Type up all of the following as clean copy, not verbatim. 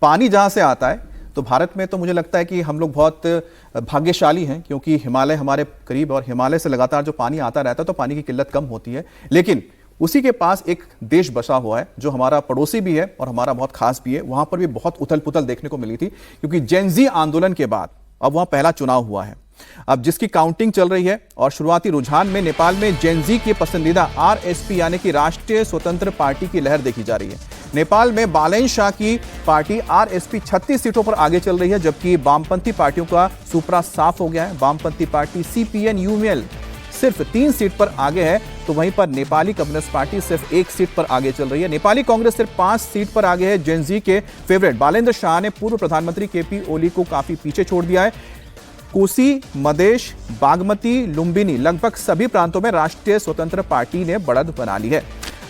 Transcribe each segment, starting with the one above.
पानी जहाँ से आता है तो भारत में तो मुझे लगता है कि हम लोग बहुत भाग्यशाली हैं, क्योंकि हिमालय हमारे करीब और हिमालय से लगातार जो पानी आता रहता है तो पानी की किल्लत कम होती है। लेकिन उसी के पास एक देश बसा हुआ है जो हमारा पड़ोसी भी है और हमारा बहुत खास भी है। वहां पर भी बहुत उथल पुथल देखने को मिली थी, क्योंकि जेन ज़ी आंदोलन के बाद अब वहां पहला चुनाव हुआ है, अब जिसकी काउंटिंग चल रही है। और शुरुआती रुझान में नेपाल में जेन ज़ी के पसंदीदा आरएसपी यानी कि राष्ट्रीय स्वतंत्र पार्टी की लहर देखी जा रही है। नेपाल में बालेन शाह की पार्टी आरएसपी 36 सीटों पर आगे चल रही है, जबकि वामपंथी पार्टियों का सुपरा साफ हो गया है। वामपंथी पार्टी सीपीएन यूएमएल सिर्फ 3 सीट पर आगे है, तो वहीं पर नेपाली कम्युनिस्ट पार्टी सिर्फ 1 सीट पर आगे चल रही है। नेपाली कांग्रेस सिर्फ 5 सीट पर आगे है। जेन ज़ी के फेवरेट बालेन्द्र शाह ने पूर्व प्रधानमंत्री केपी ओली को काफी पीछे छोड़ दिया है। कोसी, मधेश, बागमती, लुम्बिनी लगभग सभी प्रांतों में राष्ट्रीय स्वतंत्र पार्टी ने बढ़त बना ली है।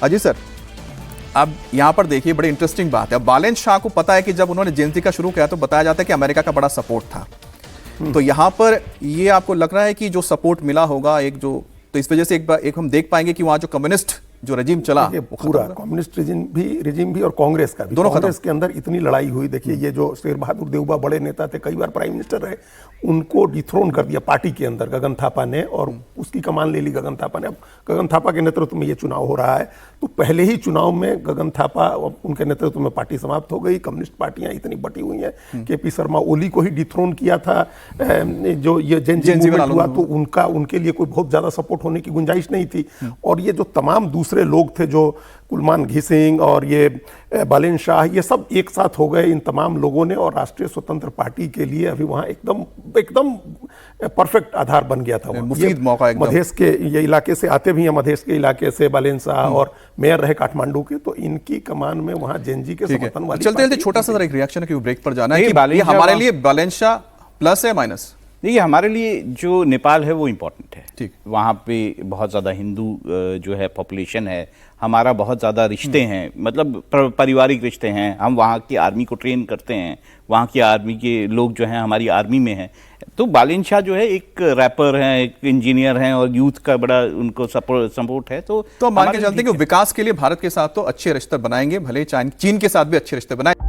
अजय सर, अब यहां पर देखिए बड़ी इंटरेस्टिंग बात है। अब बालेन्द्र शाह को पता है कि जब उन्होंने जेन ज़ी का शुरू किया तो बताया जाता है कि अमेरिका का बड़ा सपोर्ट था, तो यहां पर ये आपको लग रहा है कि जो सपोर्ट मिला होगा तो इस वजह से एक हम देख पाएंगे कि वहां जो कम्युनिस्ट जो रजीम चला, पूरा कम्युनिस्ट रिजिम भी और कांग्रेस का भी, दोनों कांग्रेस के अंदर इतनी लड़ाई हुई। देखिए ये जो शेर बहादुर देउबा बड़े नेता थे, कई बार प्राइम मिनिस्टर रहे, उनको डिथ्रोन कर दिया पार्टी के अंदर गगन थापा ने, और उसकी कमान ले ली गगन थापा ने। अब गगन थापा के नेतृत्व में ये चुनाव हो रहा है, तो पहले ही चुनाव में गगन थापा उनके नेतृत्व में पार्टी समाप्त हो गई। कम्युनिस्ट पार्टियां इतनी बटी हुई हैं। केपी शर्मा ओली को ही डिथ्रोन किया था जो ये जेन ज़ी मूवमेंट हुआ, तो उनके लिए कोई बहुत ज्यादा सपोर्ट होने की गुंजाइश नहीं थी। और ये जो तमाम दूसरे लोग थे, जो कुलमान घिसिंग और ये बालेन शाह, ये सब एक साथ हो गए इन तमाम लोगों ने, और राष्ट्रीय स्वतंत्र पार्टी के लिए अभी वहाँ एकदम परफेक्ट आधार बन गया था। मुफीद मौका एकदम। मधेश के ये इलाके से आते भी हैं, मधेश के इलाके से बालेन शाह, और मेयर रहे काठमांडू के, तो इनकी कमान में वहाँ जेन ज़ी के समर्थन वाली। चलते छोटा सा एक रिएक्शन है कि ब्रेक पर जाना है कि हमारे लिए बालेन शाह प्लस है माइनस? देखिए, हमारे लिए जो नेपाल है वो इम्पोर्टेंट है। ठीक, वहाँ पे बहुत ज़्यादा हिंदू जो है पॉपुलेशन है, हमारा बहुत ज़्यादा रिश्ते हैं, मतलब पारिवारिक रिश्ते हैं। हम वहाँ की आर्मी को ट्रेन करते हैं, वहाँ की आर्मी के लोग जो हैं हमारी आर्मी में हैं। तो बालेन शाह जो है एक रैपर हैं, एक इंजीनियर हैं, और यूथ का बड़ा उनको सपोर्ट है। तो मान के चलते हैं कि विकास के लिए भारत के साथ तो अच्छे रिश्ते बनाएंगे, भले चीन के साथ भी अच्छे रिश्ते बनाए।